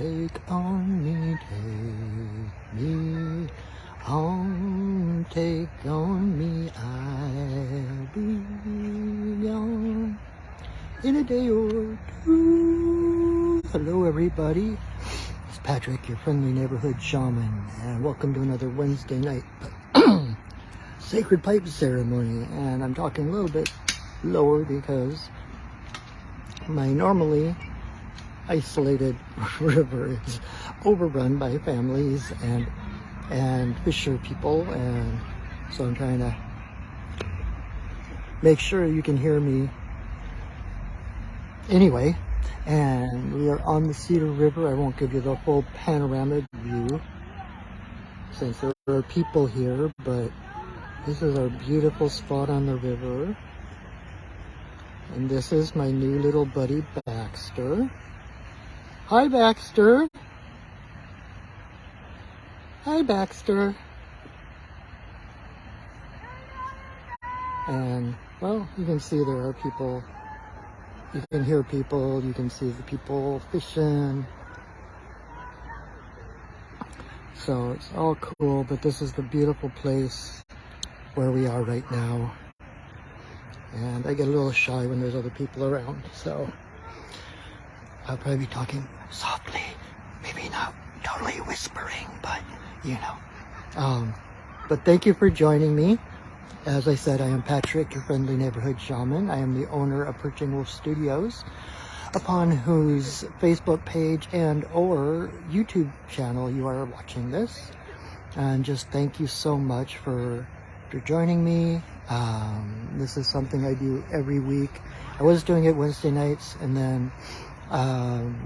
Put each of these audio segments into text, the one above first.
take on me, take me home, take on me, I'll be young in a day or two. Hello everybody, it's Patrick, your friendly neighborhood shaman, and welcome to another Wednesday night sacred pipe ceremony. And I'm talking a little bit lower because my normally isolated river is overrun by families and fisher people, and so I'm trying to make sure you can hear me anyway. And we are on the Cedar River. I won't give you the full panoramic view since there are people here, but this is our beautiful spot on the river. And this is my new little buddy Baxter. Hi Baxter. Hi Baxter. And well, you can see there are people. You can hear people, you can see the people fishing. So it's all cool, but this is the beautiful place where we are right now. And I get a little shy when there's other people around, so I'll probably be talking softly, maybe not totally whispering, but you know. But thank you for joining me. As I said, I am Patrick, your friendly neighborhood shaman. I am the owner of Perching Wolf Studios, upon whose Facebook page and or YouTube channel you are watching this. And just thank you so much for joining me. This is something I do every week. I was doing it Wednesday nights, and then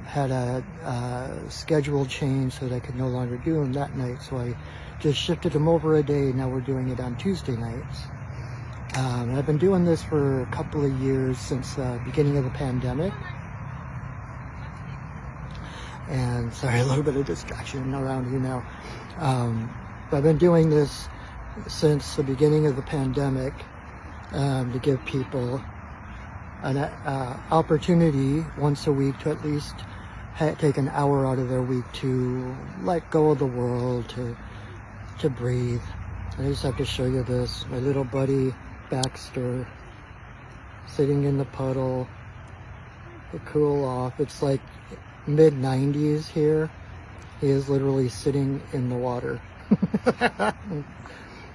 had a schedule change so that I could no longer do them that night, so I just shifted them over a day. Now we're doing it on Tuesday nights. I've been doing this for a couple of years, since the beginning of the pandemic. And sorry, a little bit of distraction around here now. But I've been doing this since the beginning of the pandemic, to give people an opportunity once a week to at least take an hour out of their week to let go of the world, to breathe. I just have to show you this. My little buddy Baxter sitting in the puddle to cool off. It's like mid-90s here. He is literally sitting in the water.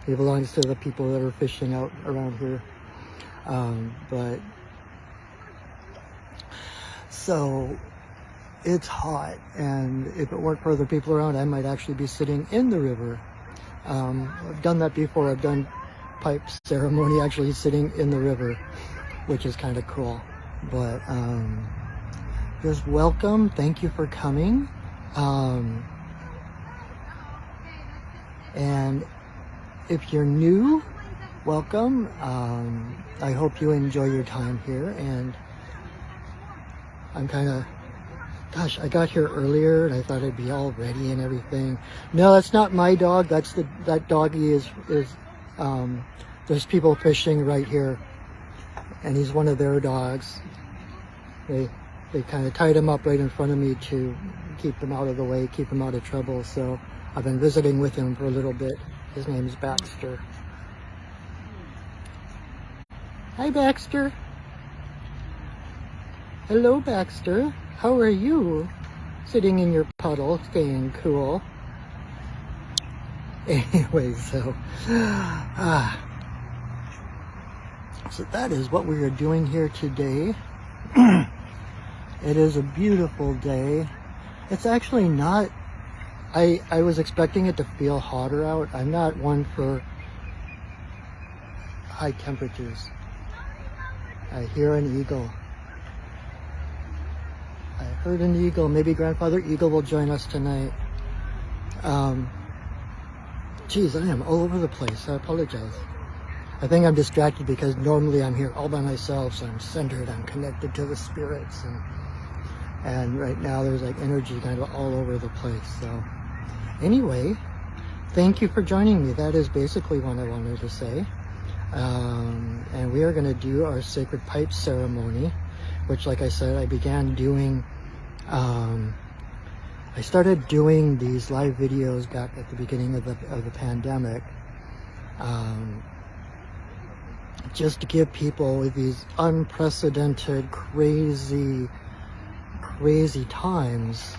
He belongs to the people that are fishing out around here. But so it's hot, and if it weren't for other people around, I might actually be sitting in the river. I've done that before. I've done pipe ceremony actually sitting in the river, which is kind of cool. But just welcome. Thank you for coming. And if you're new, welcome. I hope you enjoy your time here. And I'm kind of, gosh, I got here earlier and I thought I'd be all ready and everything. No, that's not my dog. That's that doggy is there's people fishing right here, and he's one of their dogs. They kind of tied him up right in front of me to keep him out of the way, keep him out of trouble. So I've been visiting with him for a little bit. His name is Baxter. Hi Baxter. Hello Baxter. How are you? Sitting in your puddle, staying cool. Anyway, so that is what we are doing here today. It is a beautiful day. It's actually not, I was expecting it to feel hotter out. I'm not one for high temperatures. I hear an eagle. I heard an eagle. Maybe Grandfather Eagle will join us tonight. Geez, I am all over the place. I apologize. I think I'm distracted because normally I'm here all by myself, so I'm centered, I'm connected to the spirits, and right now there's like energy kind of all over the place. So anyway, thank you for joining me. That is basically what I wanted to say. And we are going to do our sacred pipe ceremony, which, like I said, I began doing I started doing these live videos back at the beginning of the pandemic, just to give people with these unprecedented, crazy times,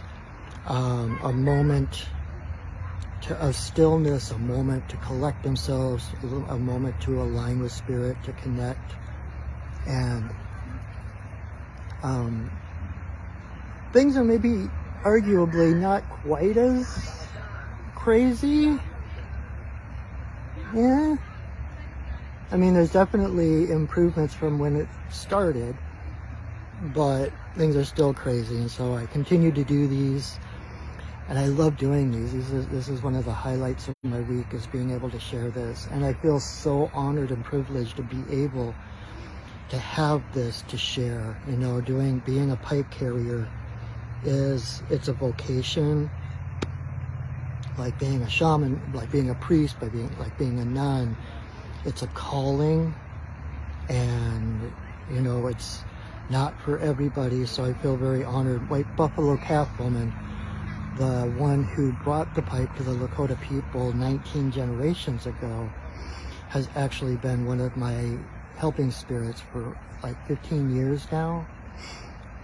a moment of stillness, a moment to collect themselves, a moment to align with spirit, to connect. And things are maybe arguably not quite as crazy. Yeah. I mean, there's definitely improvements from when it started, but things are still crazy. And so I continue to do these, and I love doing these. This is one of the highlights of my week, is being able to share this. And I feel so honored and privileged to be able to have this to share. You know, being a pipe carrier it's a vocation, like being a shaman, like being a priest, like being a nun. It's a calling, and you know, it's not for everybody. So I feel very honored. White Buffalo Calf Woman, the one who brought the pipe to the Lakota people 19 generations ago, has actually been one of my helping spirits for like 15 years now.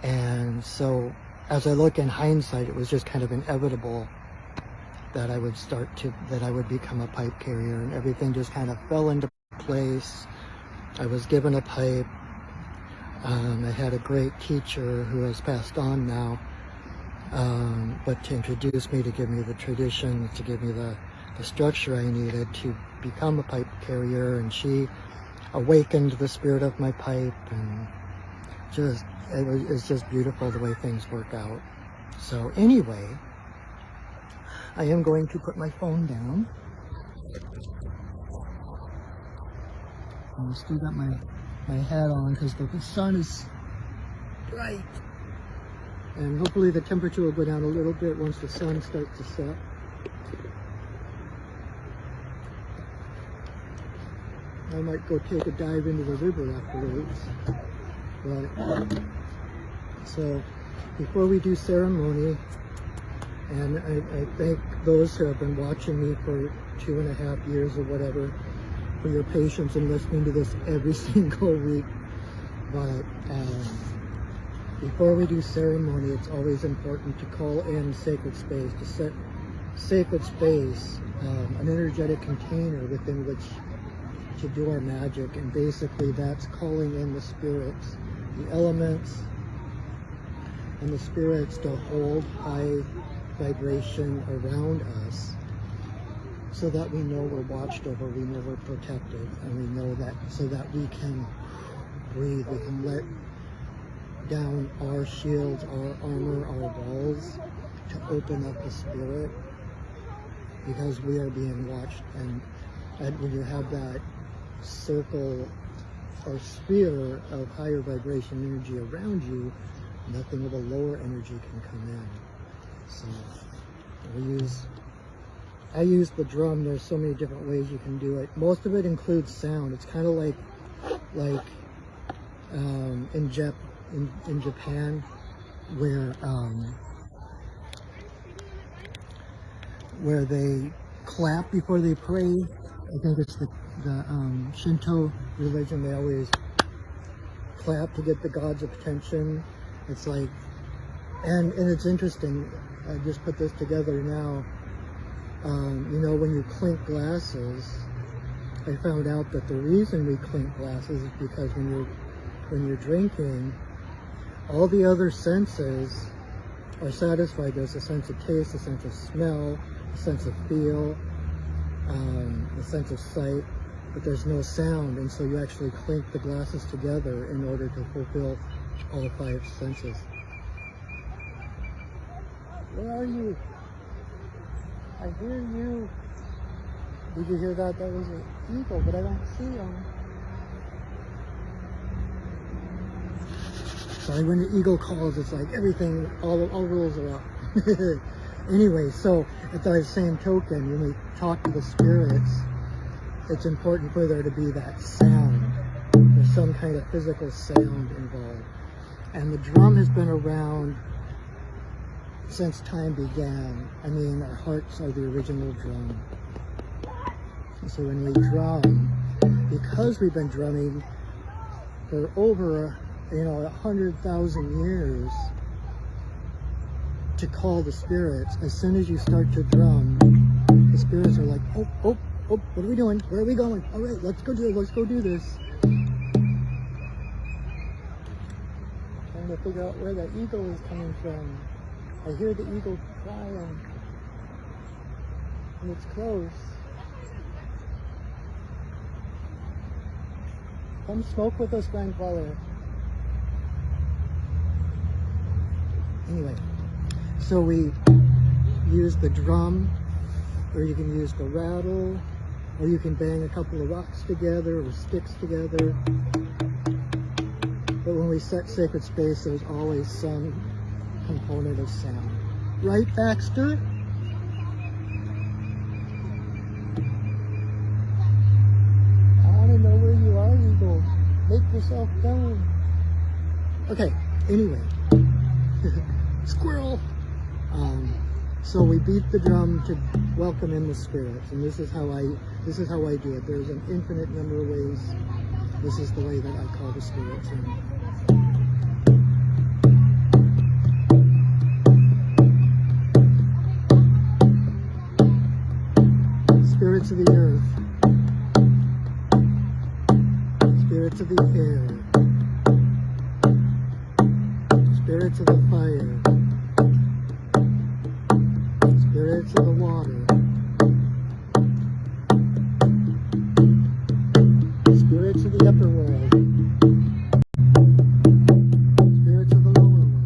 And so as I look in hindsight, it was just kind of inevitable that I would become a pipe carrier, and everything just kind of fell into place. I was given a pipe. I had a great teacher who has passed on now, but to introduce me, to give me the tradition, to give me the structure I needed to become a pipe carrier. And she awakened the spirit of my pipe, and it's just beautiful the way things work out. So anyway, I am going to put my phone down. I still got my hat on because the sun is bright, and hopefully the temperature will go down a little bit once the sun starts to set. I might go take a dive into the river afterwards. But so before we do ceremony, and I thank those who have been watching me for 2.5 years or whatever for your patience in listening to this every single week. But before we do ceremony, it's always important to call in sacred space, to set sacred space, an energetic container within which to do our magic. And basically that's calling in the spirits, the elements, and the spirits to hold high vibration around us, so that we know we're watched over, we know we're protected, and we know that, so that we can breathe, we can let down our shields, our armor, our walls, to open up the spirit, because we are being watched. And when you have that circle or sphere of higher vibration energy around you, nothing of a lower energy can come in. So I use the drum. There's so many different ways you can do it. Most of it includes sound. It's kind of like in Japan, where they clap before they pray. I think it's the Shinto religion. They always clap to get the gods' attention. It's like, and it's interesting. I just put this together now. You know, when you clink glasses, I found out that the reason we clink glasses is because when you're drinking, all the other senses are satisfied. There's a sense of taste, a sense of smell, a sense of feel, a sense of sight, but there's no sound, and so you actually clink the glasses together in order to fulfill all 5 senses. Where are you? I hear you. Did you hear that? That was an eagle, but I don't see him. Sorry, when the eagle calls, it's like everything, all rules are out. Anyway, so at the same token, when we talk to the spirits, it's important for there to be that sound. There's some kind of physical sound involved. And the drum has been around since time began. I mean, our hearts are the original drum. So when we drum, because we've been drumming for over, 100,000 years, to call the spirits, as soon as you start to drum, the spirits are like, oh, what are we doing? Where are we going? All right, let's go do this. Trying to figure out where that eagle is coming from. I hear the eagle flying, and it's close. Come smoke with us, grandfather. Anyway, so we use the drum, or you can use the rattle, or you can bang a couple of rocks together or sticks together. But when we set sacred space, there's always some component of sound. Right, Baxter? I want to know where you are, Eagle. Make yourself known. Okay, anyway. Squirrel! So we beat the drum to welcome in the spirits, and this is how I do it. There's an infinite number of ways. This is the way that I call the spirits in. Spirits of the earth, spirits of the air, spirits of the fire, spirits of the water, spirits of the upper world, spirits of the lower world,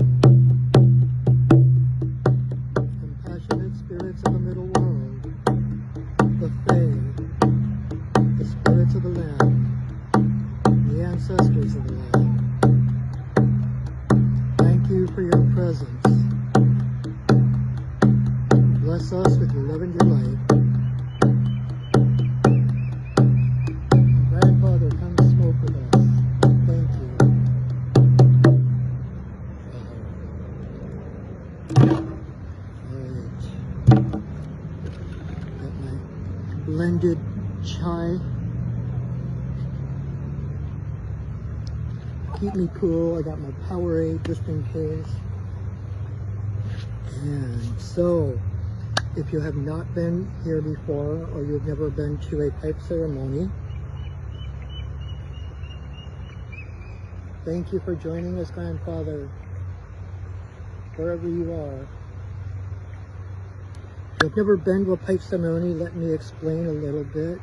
compassionate spirits of the middle world, the Fae, the spirits of the land, the ancestors of the land. Thank you for your presence. Bless us with your love and your light. Grandfather, come smoke with us. Thank you. Alright. Got my blended chai. Keep me cool. I got my Powerade just in case. And so, if you have not been here before, or you've never been to a pipe ceremony, thank you for joining us, grandfather, wherever you are. If you've never been to a pipe ceremony, let me explain a little bit.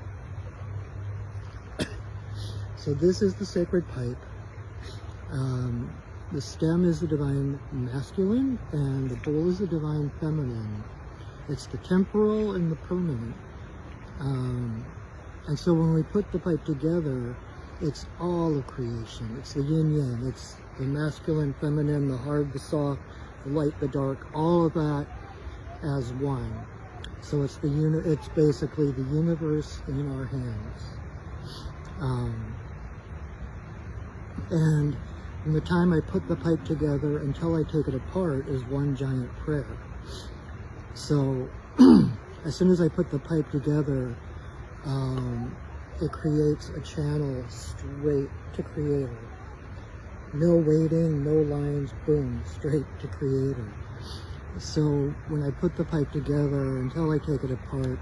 So this is the sacred pipe. The stem is the divine masculine, and the bowl is the divine feminine. It's the temporal and the permanent. And so when we put the pipe together, it's all of creation. It's the yin-yang. It's the masculine, feminine, the hard, the soft, the light, the dark, all of that as one. So it's it's basically the universe in our hands. And from the time I put the pipe together until I take it apart is one giant prayer. So as soon as I put the pipe together, it creates a channel straight to Creator. No waiting, no lines, boom, straight to Creator. So when I put the pipe together until I take it apart,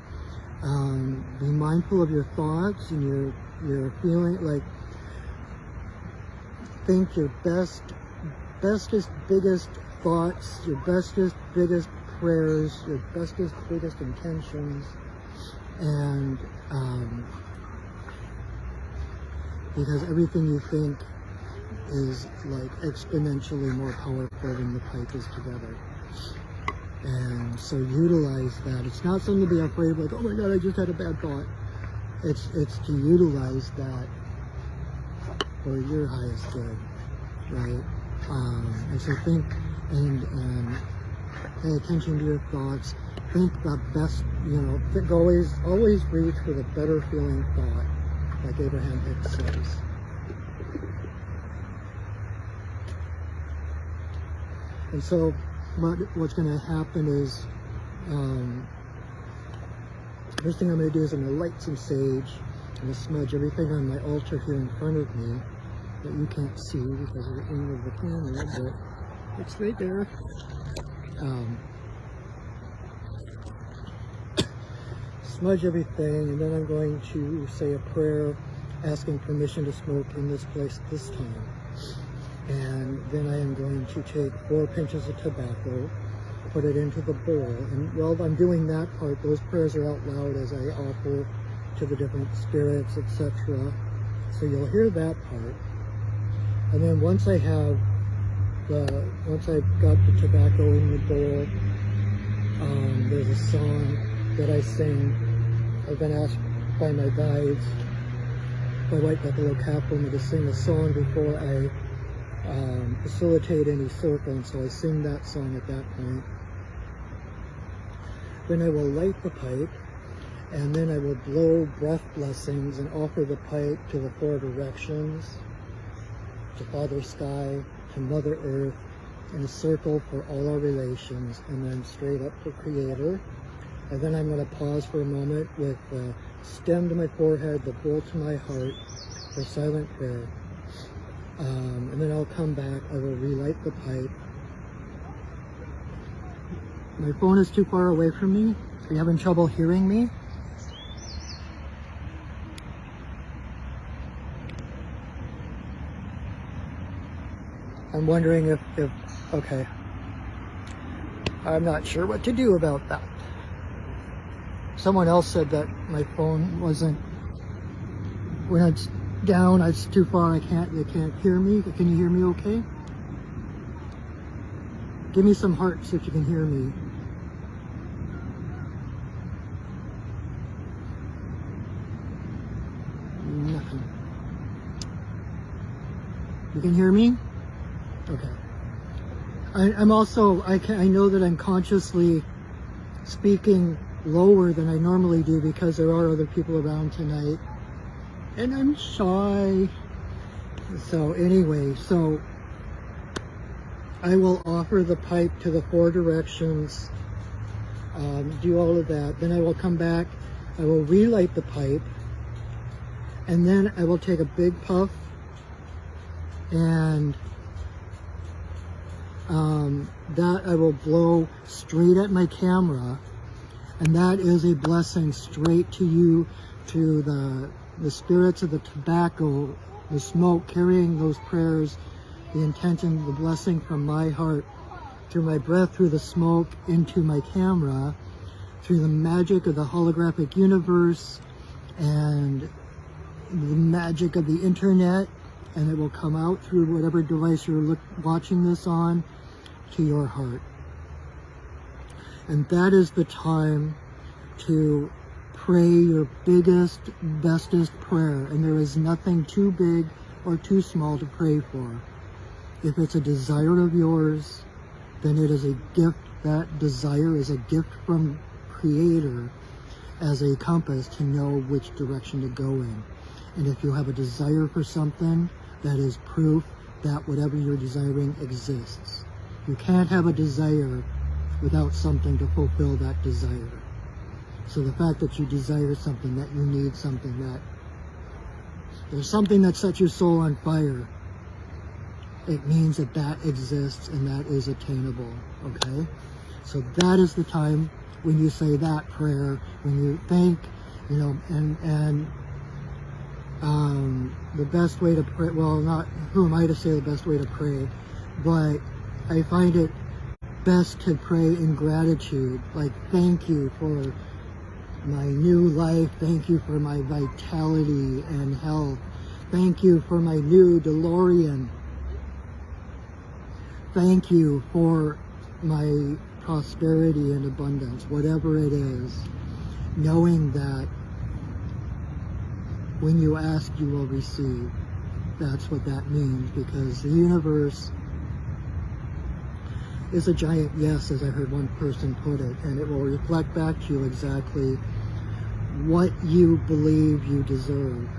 be mindful of your thoughts and your feeling, like think your bestest, biggest thoughts, your bestest, biggest prayers, your bestest, biggest intentions, and because everything you think is like exponentially more powerful when the pipe is together. And so utilize that. It's not something to be afraid of, like, oh my God, I just had a bad thought. It's to utilize that for your highest good, right? And so think and pay attention to your thoughts. Think the best, think always reach for the better feeling thought, like Abraham Hicks says. And so what's going to happen is, first thing I'm going to do is I'm going to light some sage. I'm going to smudge everything on my altar here in front of me that you can't see because of the angle of the camera, but it's right there. Smudge everything, and then I'm going to say a prayer asking permission to smoke in this place at this time. And then I am going to take 4 pinches of tobacco, put it into the bowl, and while I'm doing that part, those prayers are out loud as I offer to the different spirits, etc. So you'll hear that part. And then once I've got the tobacco in the bowl, there's a song that I sing. I've been asked by my guides, by White Buffalo Cap Woman, to sing a song before I facilitate any circle, and so I sing that song at that point. Then I will light the pipe, and then I will blow breath blessings and offer the pipe to the 4 directions, to Father Sky, to Mother Earth, in a circle for all our relations, and then straight up to Creator. And then I'm going to pause for a moment with the stem to my forehead, the bowl to my heart, for silent prayer. And then I'll come back, I will relight the pipe. My phone is too far away from me. Are you having trouble hearing me? I'm wondering if okay. I'm not sure what to do about that. Someone else said that my phone wasn't, when it's down, it's too far, they can't hear me. Can you hear me okay? Give me some hearts if you can hear me. Nothing. You can hear me? Okay. I'm also, I know that I'm consciously speaking lower than I normally do because there are other people around tonight, and I'm shy. So anyway, so I will offer the pipe to the 4 directions, do all of that. Then I will come back, I will relight the pipe, and then I will take a big puff, and that I will blow straight at my camera, and that is a blessing straight to you, to the spirits of the tobacco, the smoke, carrying those prayers, the intention, the blessing from my heart, through my breath, through the smoke, into my camera, through the magic of the holographic universe and the magic of the internet, and it will come out through whatever device you're watching this on to your heart. And that is the time to pray your biggest, bestest prayer. And there is nothing too big or too small to pray for. If it's a desire of yours, then it is a gift. That desire is a gift from Creator as a compass to know which direction to go in. And if you have a desire for something, that is proof that whatever you're desiring exists. You can't have a desire without something to fulfill that desire. So the fact that you desire something, that you need something, that there's something that sets your soul on fire, it means that that exists and that is attainable, okay? So that is the time when you say that prayer, when you think, you know, and the best way to pray, well, not, who am I to say the best way to pray, but I find it best to pray in gratitude, like, thank you for my new life, thank you for my vitality and health, thank you for my new DeLorean, thank you for my prosperity and abundance, whatever it is, knowing that when you ask, you will receive. That's what that means, because the universe is a giant yes, as I heard one person put it, and it will reflect back to you exactly what you believe you deserve.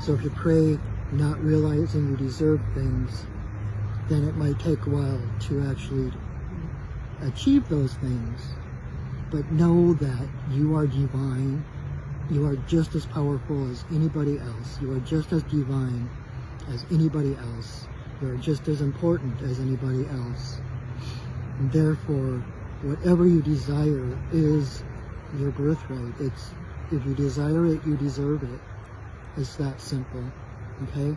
So if you pray not realizing you deserve things, then it might take a while to actually achieve those things. But know that you are divine. You are just as powerful as anybody else. You are just as divine as anybody else. You are just as important as anybody else. And therefore, whatever you desire is your birthright. If you desire it, you deserve it. It's that simple. Okay?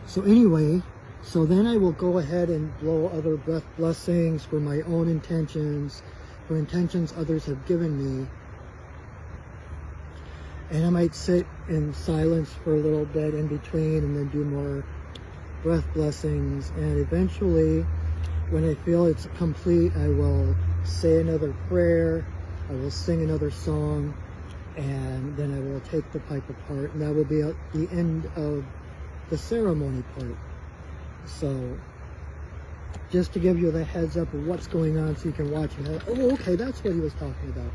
So anyway, so then I will go ahead and blow other breath blessings for my own intentions, for intentions others have given me. And I might sit in silence for a little bit in between and then do more breath blessings. And eventually, when I feel it's complete, I will say another prayer, I will sing another song, and then I will take the pipe apart. And that will be at the end of the ceremony part. So, just to give you the heads up of what's going on so you can watch it. Oh, okay, that's what he was talking about.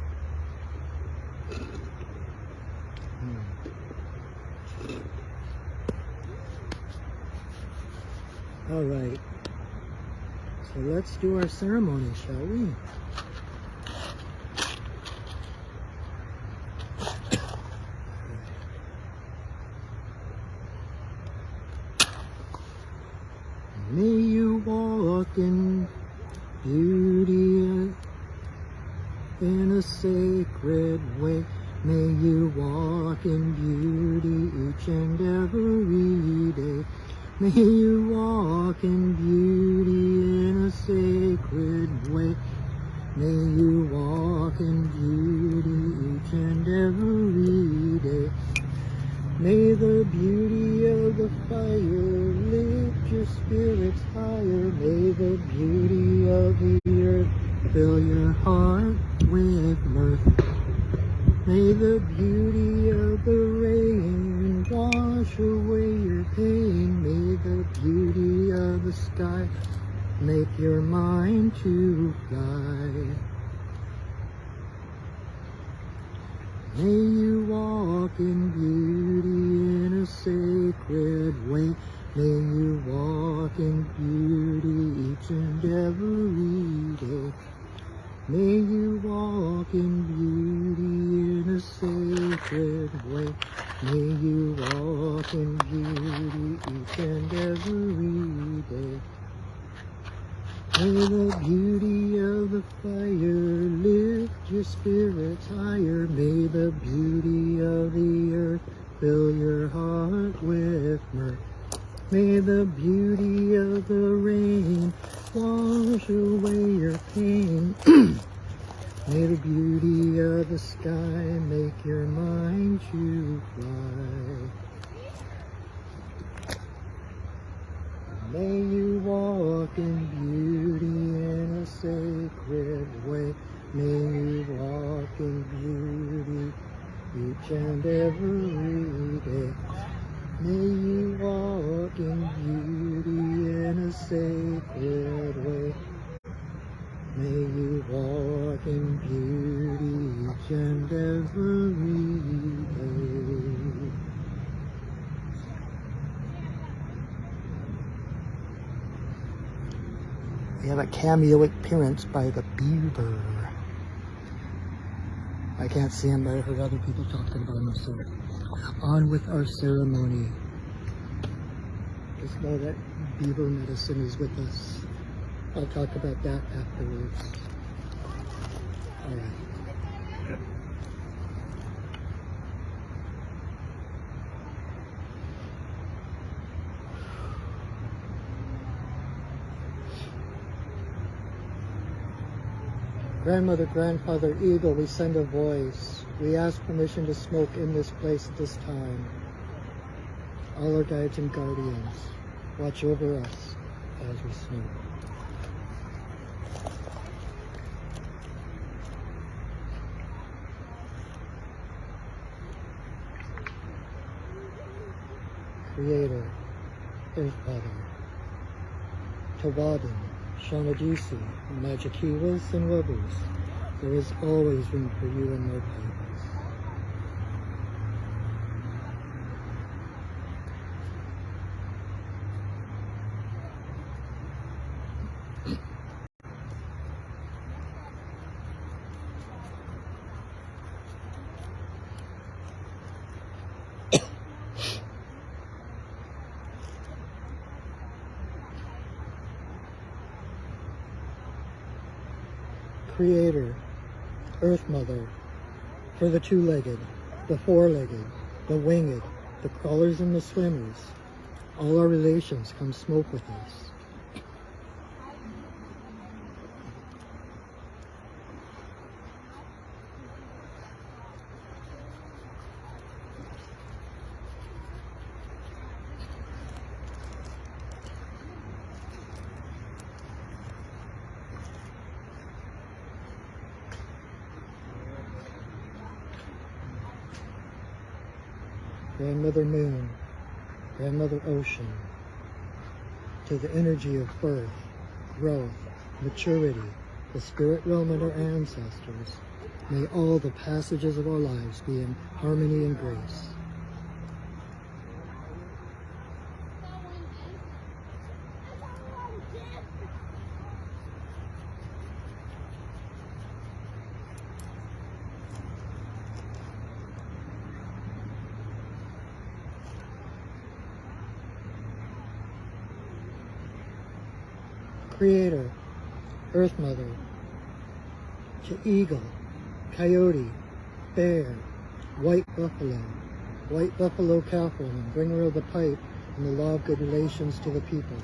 All right, so let's do our ceremony, shall we? May you walk in beauty in a sacred way. May you walk in beauty each and every day. May you walk in beauty in a sacred way. May you walk in beauty each and every day. May the beauty of the fire lift your spirits higher. May the beauty of the earth fill your heart with mirth. May the beauty of the rain wash away your pain. May the beauty of the sky make your mind to fly. May you walk in beauty in a sacred way. May you walk in beauty each and every day. May you walk in beauty in a sacred way. May you walk in beauty each and every day. May the beauty of the fire lift your spirits higher. May the beauty of the earth fill your heart with mirth. May the beauty of the rain wash away your pain. May the beauty of the sky make your mind to fly. May you walk in beauty in a sacred way. May you walk in beauty each and every day. May you walk in beauty in a sacred way. May you walk in beauty each and every day. We have a cameo appearance by the beaver. I can't see him, but I heard other people talking about him, so on with our ceremony. Just know that beaver medicine is with us. I'll talk about that afterwards. All right. Grandmother, Grandfather Eagle, we send a voice. We ask permission to smoke in this place at this time. All our guides and guardians, watch over us as we smoke. Creator, Earth Father, Tawadin, Shawnadisi, Magikivas, and Webers, there is always room for you in my paradise. Creator, Earth Mother, for the two-legged, the four-legged, the winged, the crawlers and the swimmers. All our relations come smoke with us. Grandmother Moon, Grandmother Ocean, to the energy of birth, growth, maturity, the spirit realm and our ancestors, may all the passages of our lives be in harmony and grace. Creator, Earth Mother, to eagle, coyote, bear, white buffalo Catwoman, bringer of the pipe and the law of good relations to the people.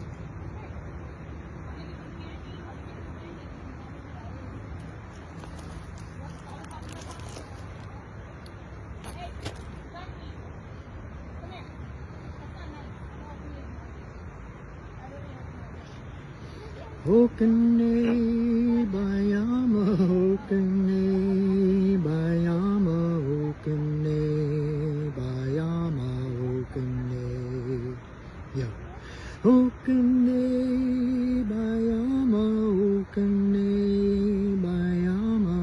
Okane Bayama, Okane Bayama, Okane Bayama, Okane. Yeah. Okane Bayama, Okane Bayama,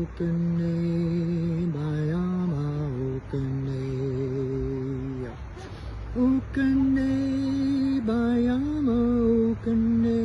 Okane Bayama, Okane. Yeah. Okane Bayama, Okane.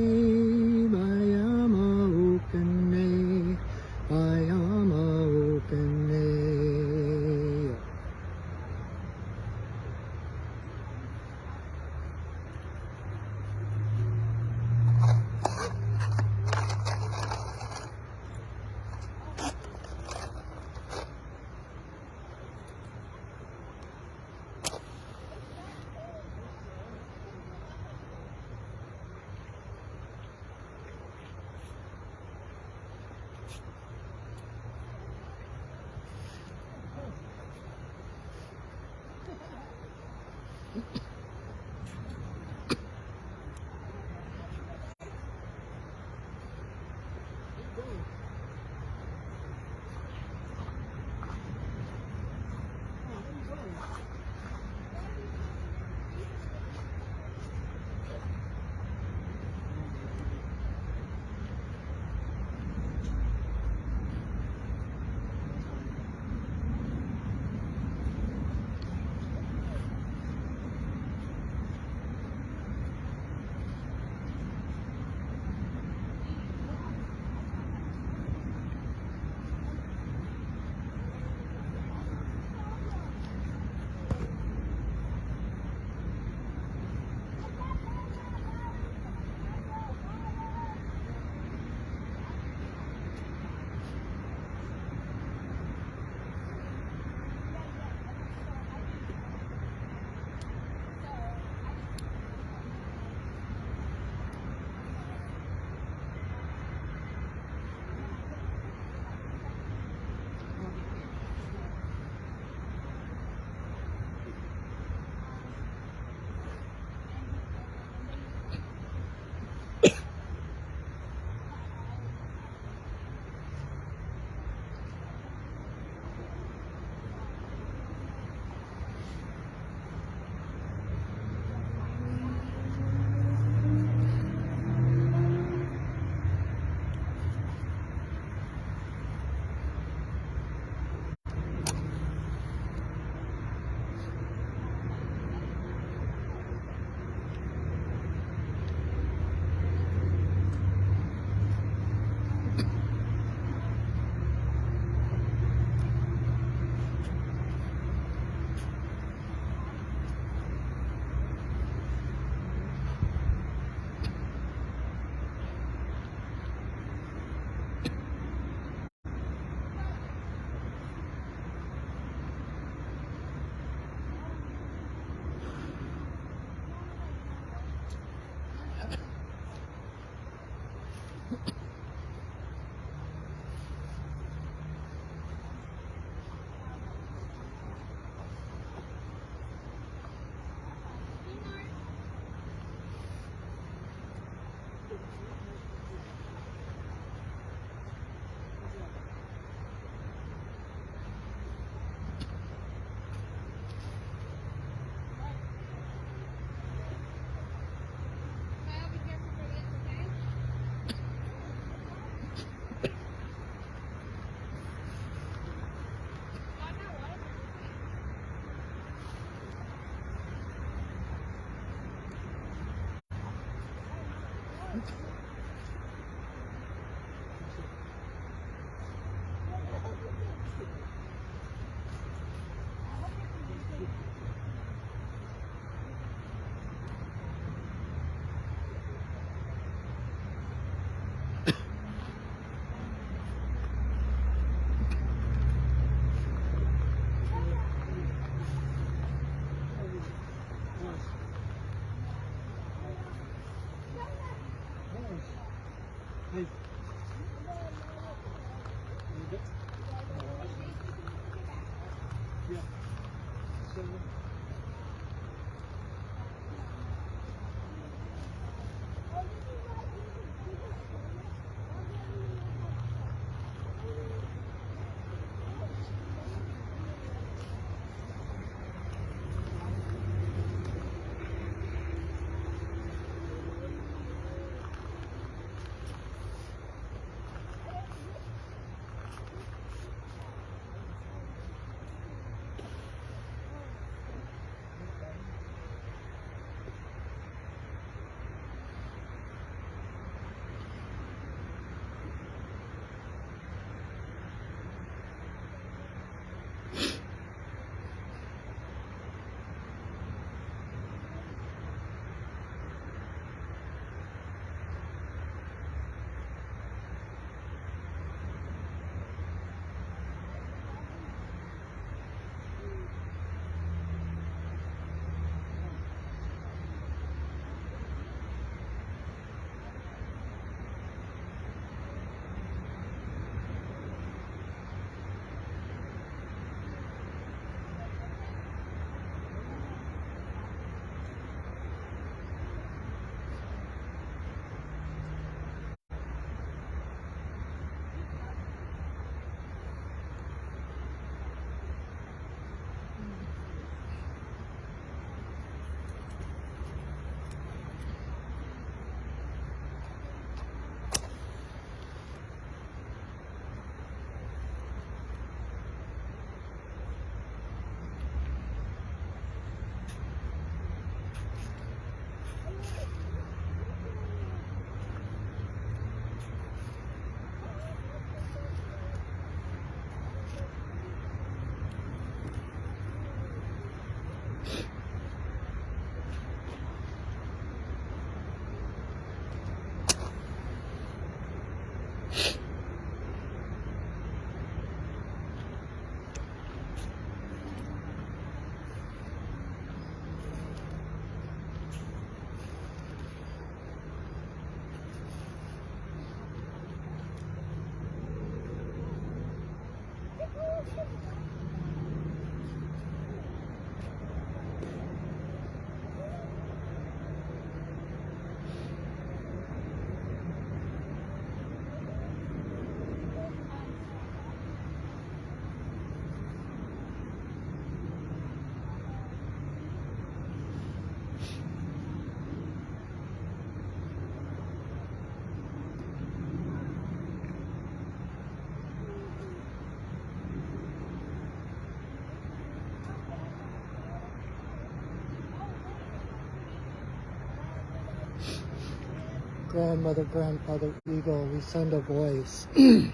Grandmother, Grandfather Eagle, we send a voice. We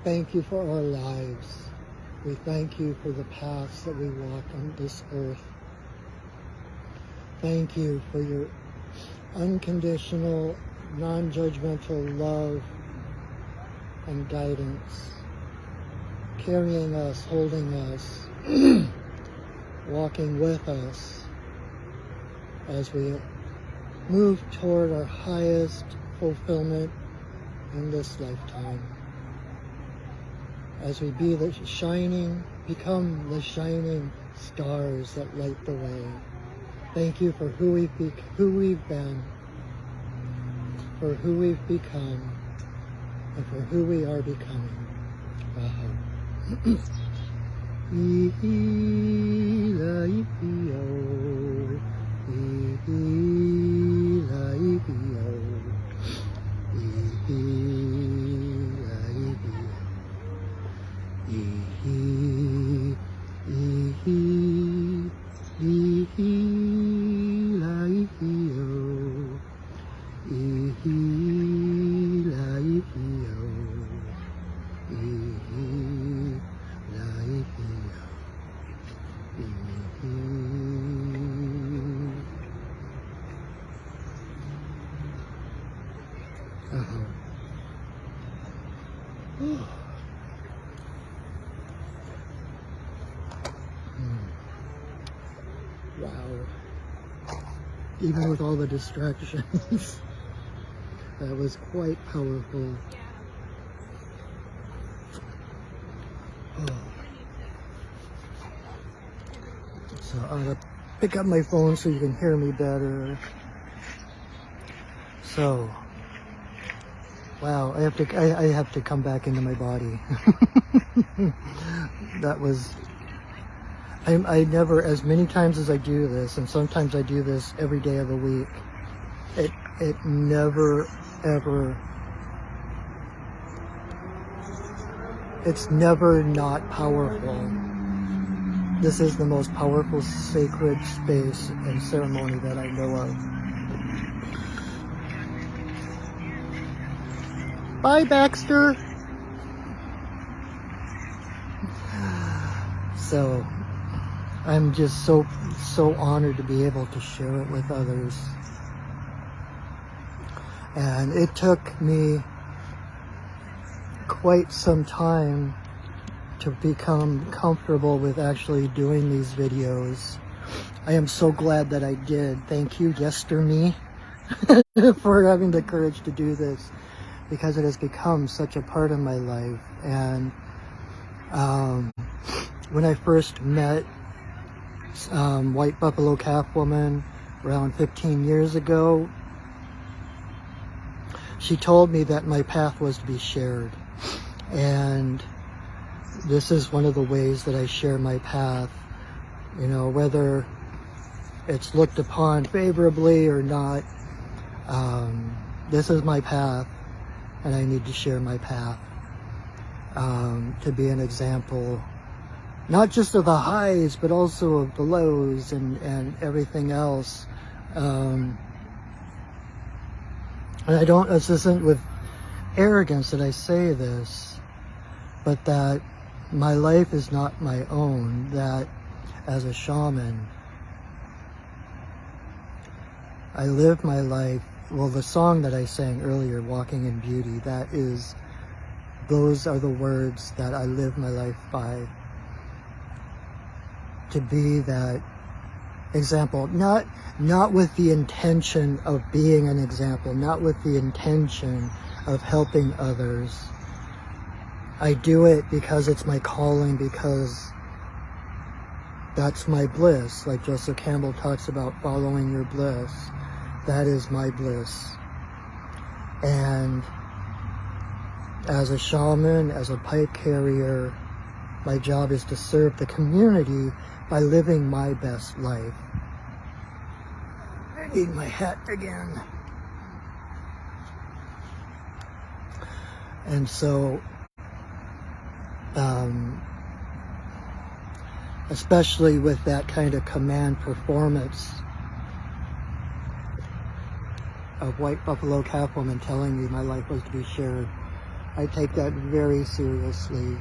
thank you for our lives. We thank you for the paths that we walk on this earth. Thank you for your unconditional, non-judgmental love and guidance, carrying us, holding us, walking with us as we move toward our highest fulfillment in this lifetime. As we become the shining stars that light the way. Thank you for who we've been, for who we've become, and for who we are becoming. Wow. Even with all the distractions, That was quite powerful. Oh. So I'm gonna pick up my phone so you can hear me better. So, wow, I have to come back into my body. That was, I never, as many times as I do this, and sometimes I do this every day of the week, it never, ever, it's never not powerful. This is the most powerful sacred space and ceremony that I know of. Bye, Baxter. So, I'm just so honored to be able to share it with others. And it took me quite some time to become comfortable with actually doing these videos. I am so glad that I did. Thank you, Yester Me, for having the courage to do this, because it has become such a part of my life. And when I first met White Buffalo Calf Woman around 15 years ago, she told me that my path was to be shared. And this is one of the ways that I share my path. You know, whether it's looked upon favorably or not, this is my path, and I need to share my path to be an example, not just of the highs, but also of the lows and everything else. And I don't, this isn't with arrogance that I say this, but that my life is not my own, that as a shaman, I live my life, well, the song that I sang earlier, Walking in Beauty, those are the words that I live my life by. To be that example, not with the intention of being an example, not with the intention of helping others. I do it because it's my calling, because that's my bliss. Like Joseph Campbell talks about following your bliss. That is my bliss. And as a shaman, as a pipe carrier, my job is to serve the community by living my best life. I need my hat again. And so, especially with that kind of command performance of White Buffalo Calf Woman telling me my life was to be shared, I take that very seriously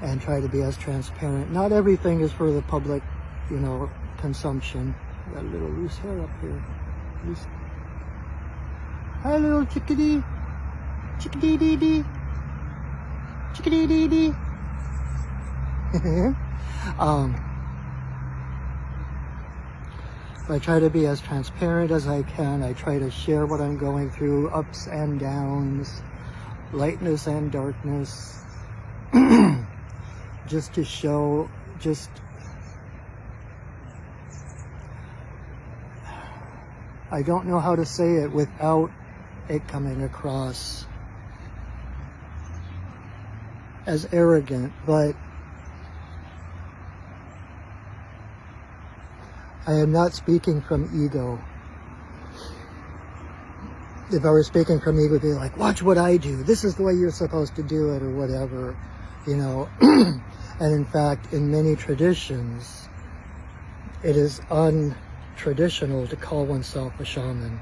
and try to be as transparent. Not everything is for the public, you know, consumption. Got a little loose hair up here. Loose. Hi, little chickadee. Chickadee-dee-dee. Chickadee-dee-dee. I try to be as transparent as I can. I try to share what I'm going through, ups and downs, lightness and darkness, just to show, I don't know how to say it without it coming across as arrogant, but I am not speaking from ego. If I were speaking from ego, it'd be like, watch what I do. This is the way you're supposed to do it, or whatever, you know. And in fact, in many traditions, it is untraditional to call oneself a shaman.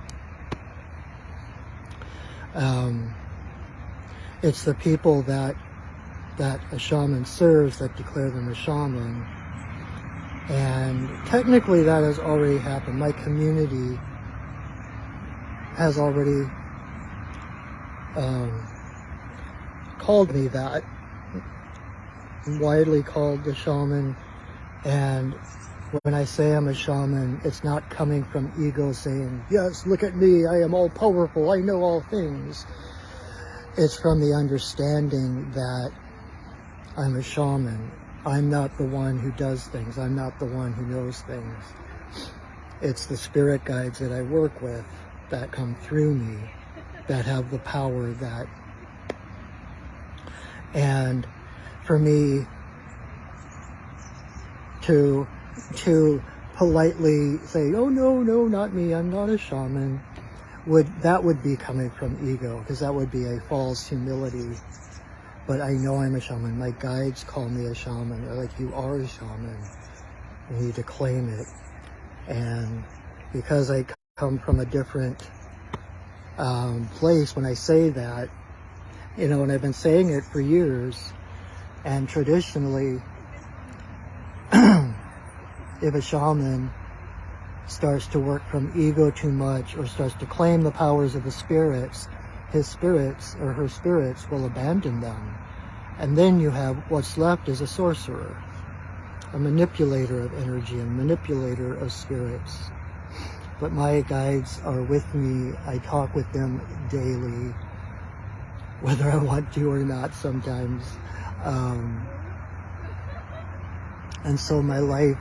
It's the people that a shaman serves that declare them a shaman. And technically that has already happened. My community has already called me that, widely called the shaman. And when I say I'm a shaman, it's not coming from ego saying, yes, look at me, I am all powerful, I know all things. It's from the understanding that I'm a shaman. I'm not the one who does things. I'm not the one who knows things. It's the spirit guides that I work with that come through me that have the power that, and for me to politely say, oh no, not me, I'm not a shaman, that would be coming from ego, because that would be a false humility. But I know I'm a shaman. My guides call me a shaman. They're like, you are a shaman. You need to claim it. And because I come from a different place when I say that, you know, and I've been saying it for years, and traditionally, if a shaman starts to work from ego too much or starts to claim the powers of the spirits, his spirits or her spirits will abandon them. And then you have what's left is a sorcerer, a manipulator of energy, a manipulator of spirits. But my guides are with me. I talk with them daily, whether I want to or not sometimes. And so my life,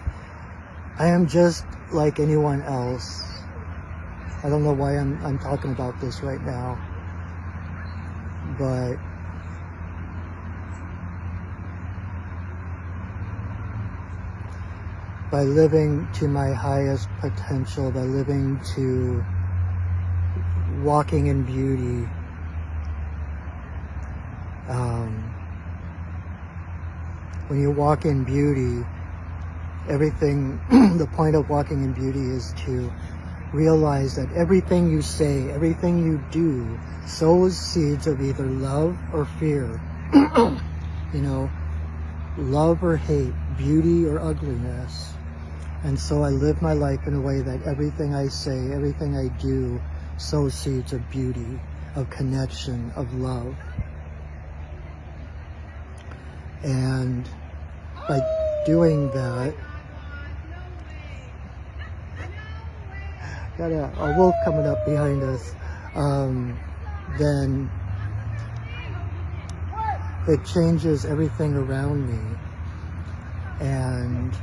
I am just like anyone else. I don't know why I'm talking about this right now, but by living to my highest potential, by living to walking in beauty, when you walk in beauty, everything, the point of walking in beauty is to realize that everything you say, everything you do, sows seeds of either love or fear. You know, love or hate, beauty or ugliness. And so I live my life in a way that everything I say, everything I do, sows seeds of beauty, of connection, of love. And by doing that, got a wolf coming up behind us, then it changes everything around me. And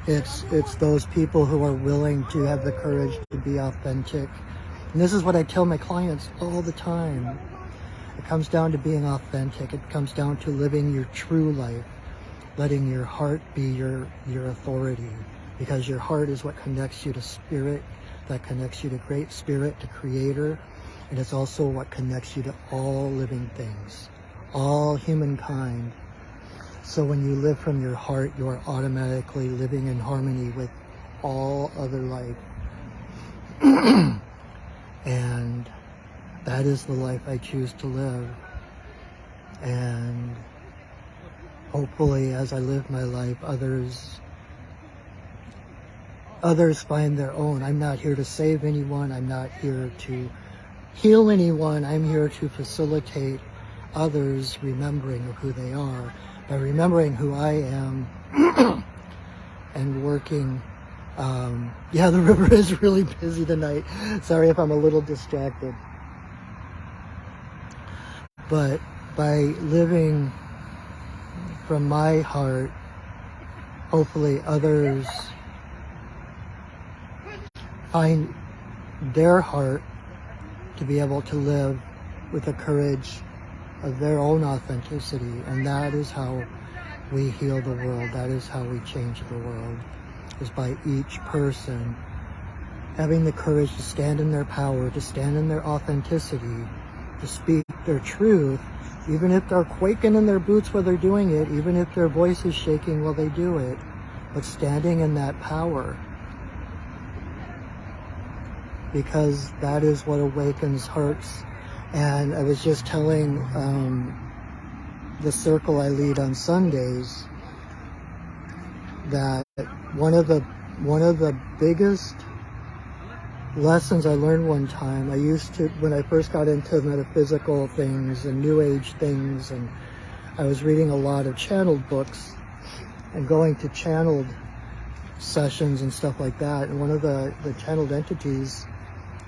it's those people who are willing to have the courage to be authentic. And this is what I tell my clients all the time. It comes down to being authentic. It comes down to living your true life, letting your heart be your authority, because your heart is what connects you to spirit, that connects you to great spirit, to creator, and it's also what connects you to all living things, all humankind. So when you live from your heart, you are automatically living in harmony with all other life. And that is the life I choose to live. And hopefully as I live my life, others find their own. I'm not here to save anyone. I'm not here to heal anyone. I'm here to facilitate others remembering of who they are, by remembering who I am and working. Yeah, the river is really busy tonight. Sorry if I'm a little distracted. But by living from my heart, hopefully others find their heart to be able to live with the courage of their own authenticity. And that is how we heal the world. That is how we change the world, is by each person having the courage to stand in their power, to stand in their authenticity, to speak their truth, even if they're quaking in their boots while they're doing it, even if their voice is shaking while they do it, but standing in that power. Because that is what awakens hearts. And I was just telling the circle I lead on Sundays that one of the biggest lessons I learned one time, I used to, when I first got into metaphysical things and New Age things, and I was reading a lot of channeled books, and going to channeled sessions and stuff like that. And one of the channeled entities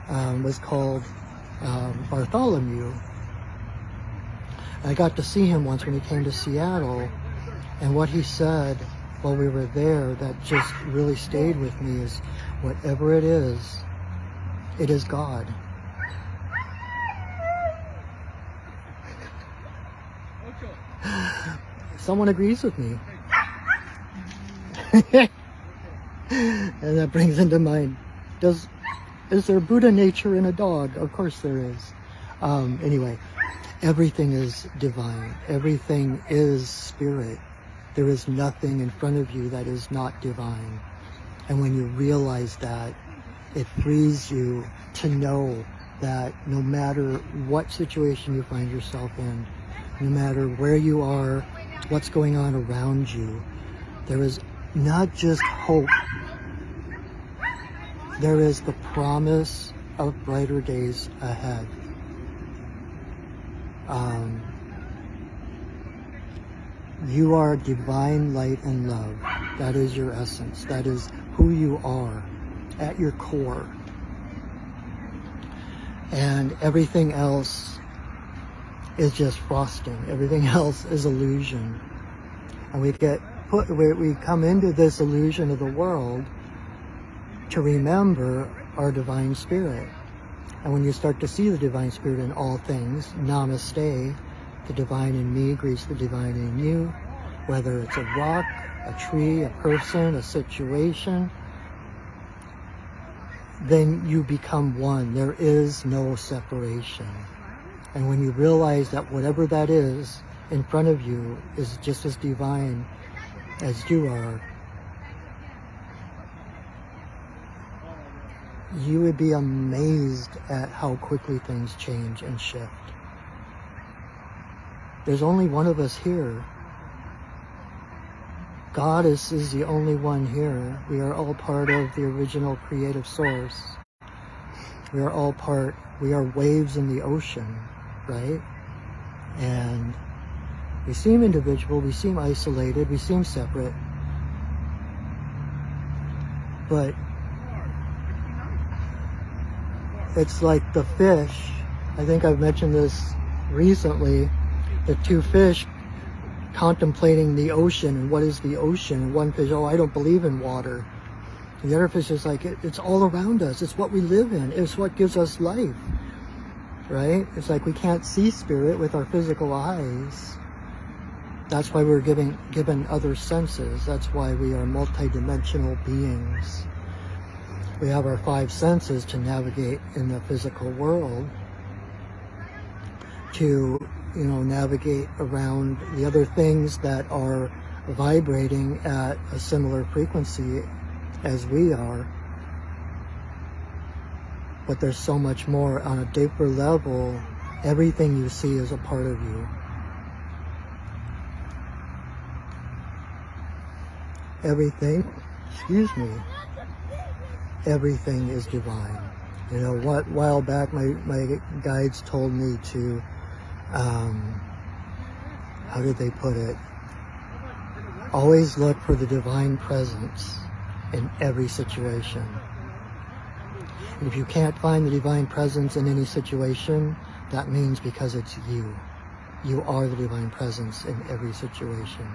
was called Bartholomew. I got to see him once when he came to Seattle, and what he said while we were there that just really stayed with me is, whatever it is God. Someone agrees with me. And that brings into mind, is there Buddha nature in a dog? Of course there is. Anyway, everything is divine. Everything is spirit. There is nothing in front of you that is not divine. And when you realize that, it frees you to know that no matter what situation you find yourself in, no matter where you are, what's going on around you, there is not just hope, there is the promise of brighter days ahead. You are divine light and love. That is your essence. That is who you are at your core. And everything else is just frosting. Everything else is illusion. And we come into this illusion of the world to remember our divine spirit. And when you start to see the divine spirit in all things, namaste, the divine in me greets the divine in you, whether it's a rock, a tree, a person, a situation, then you become one. There is no separation. And when you realize that whatever that is in front of you is just as divine as you are, you would be amazed at how quickly things change and shift. There's only one of us here. Goddess is the only one here. We are all part of the original creative source. We are waves in the ocean, right? And we seem individual, we seem isolated, we seem separate. But it's like the fish. I think I've mentioned this recently. The two fish contemplating the ocean and what is the ocean. And one fish, oh, I don't believe in water. And the other fish is like, it's all around us. It's what we live in. It's what gives us life, right? It's like we can't see spirit with our physical eyes. That's why we're given other senses. That's why we are multidimensional beings. We have our five senses to navigate in the physical world, to navigate around the other things that are vibrating at a similar frequency as we are. But there's so much more on a deeper level. Everything you see is a part of you. Everything is divine. A while back my guides told me to, how did they put it? Always look for the divine presence in every situation. And if you can't find the divine presence in any situation, that means because it's you. You are the divine presence in every situation.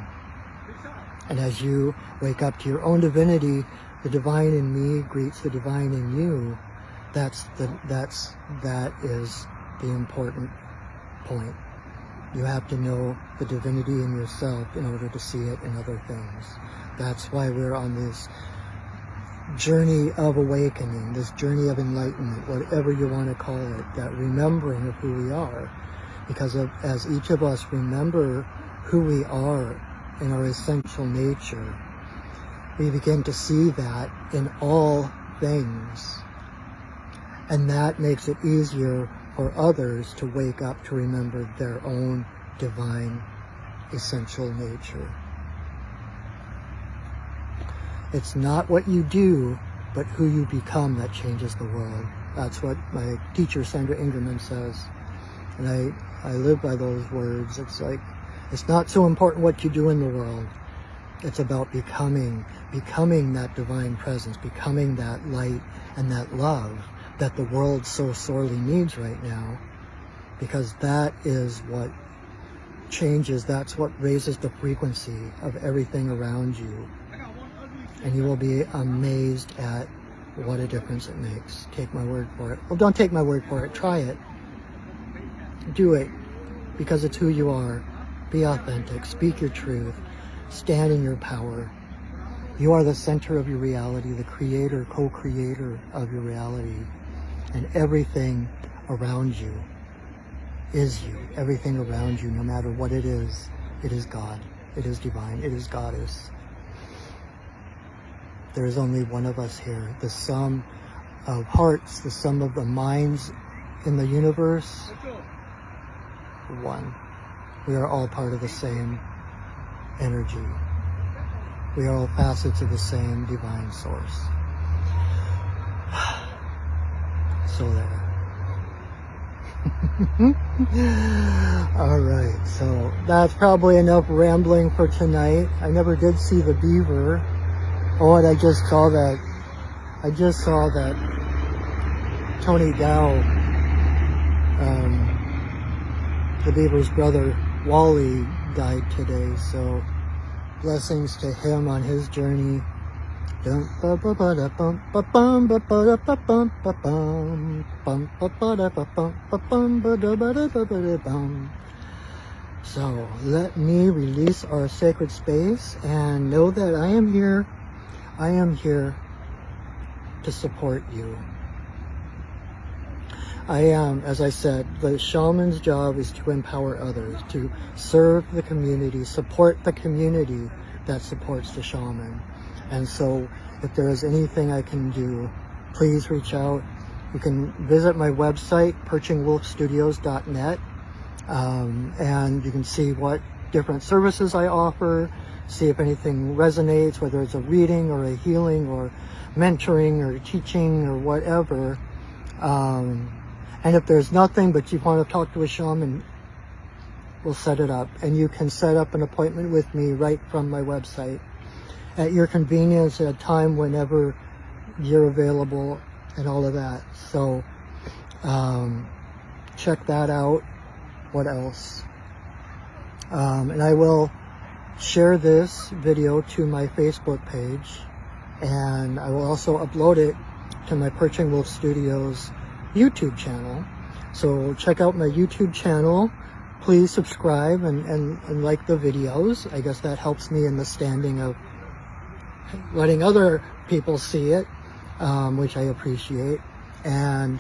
And as you wake up to your own divinity, the divine in me greets the divine in you. That is the important point. You have to know the divinity in yourself in order to see it in other things. That's why we're on this journey of awakening, this journey of enlightenment, whatever you want to call it, that remembering of who we are. Because as each of us remember who we are in our essential nature, we begin to see that in all things. And that makes it easier for others to wake up to remember their own divine essential nature. It's not what you do, but who you become that changes the world. That's what my teacher, Sandra Ingerman, says. And I live by those words. It's like, it's not so important what you do in the world. It's about becoming that divine presence, becoming that light and that love that the world so sorely needs right now, because that is what changes, that's what raises the frequency of everything around you. And you will be amazed at what a difference it makes. Take my word for it. Well, don't take my word for it. Try it. Do it, because it's who you are. Be authentic. Speak your truth. Stand in your power. You are the center of your reality, the creator, co-creator of your reality. And everything around you is you. Everything around you, no matter what it is God. It is divine. It is Goddess. There is only one of us here. The sum of hearts, the sum of the minds in the universe, one. We are all part of the same energy. We are all facets of the same divine source. So there. All right, so that's probably enough rambling for tonight. I never did see the beaver. Oh, and I just saw that Tony Dow, the beaver's brother, Wally, died today. So blessings to him on his journey. So let me release our sacred space and know that I am here. I am here to support you. I am, as I said, the shaman's job is to empower others, to serve the community, support the community that supports the shaman. And so if there is anything I can do, please reach out. You can visit my website, perchingwolfstudios.net, and you can see what different services I offer, see if anything resonates, whether it's a reading or a healing or mentoring or teaching or whatever. And if there's nothing but you want to talk to a shaman, we'll set it up. And you can set up an appointment with me right from my website at your convenience, at a time whenever you're available and all of that. So check that out. What else? And I will share this video to my Facebook page, and I will also upload it to my Perching Wolf Studios YouTube channel. So check out my YouTube channel. Please subscribe and like the videos. I guess that helps me in the standing of letting other people see it, which I appreciate. And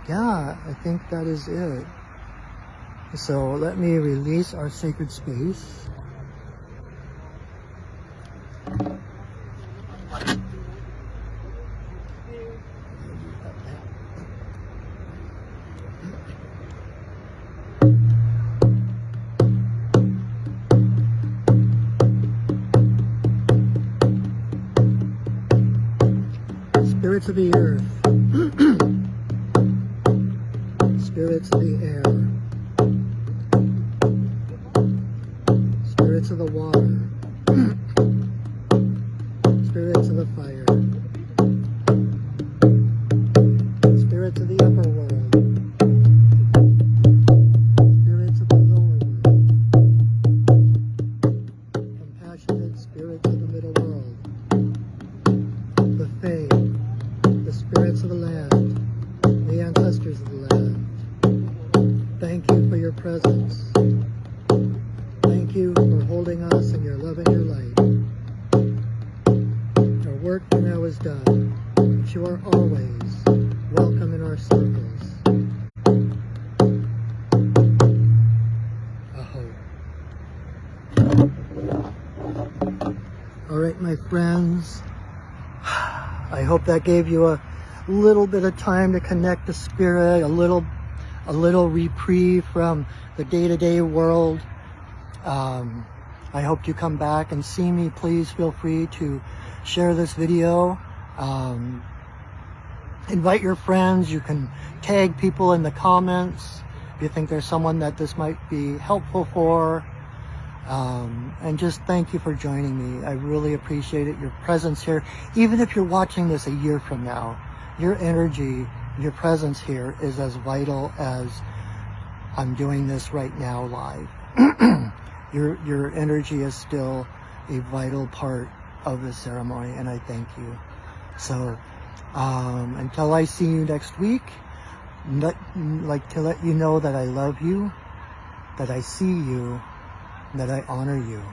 yeah, I think that is it. So let me release our sacred space. Spirits of the earth, spirits of the air, spirits of the water, spirits of the fire, spirits of the upper world, spirits of the lower world, compassionate spirits of the middle world, the Fae, the spirits of the land, the ancestors of the land. Thank you for your presence. Thank you for holding us in your love and your light. Our work for now is done, but you are always welcome in our circles. Aho. All right, my friends. I hope that gave you a little bit of time to connect to spirit, a little reprieve from the day-to-day world. I hope you come back and see me. Please feel free to share this video. Invite your friends. You can tag people in the comments if you think there's someone that this might be helpful for. And just thank you for joining me. I really appreciate it, your presence here. Even if you're watching this a year from now, your energy, your presence here is as vital as I'm doing this right now live. Your energy is still a vital part of the ceremony, and I thank you. So until I see you next week, like to let you know that I love you, that I see you, that I honor you.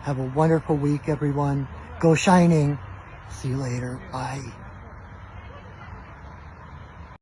Have a wonderful week, everyone. Go shining. See you later. Bye.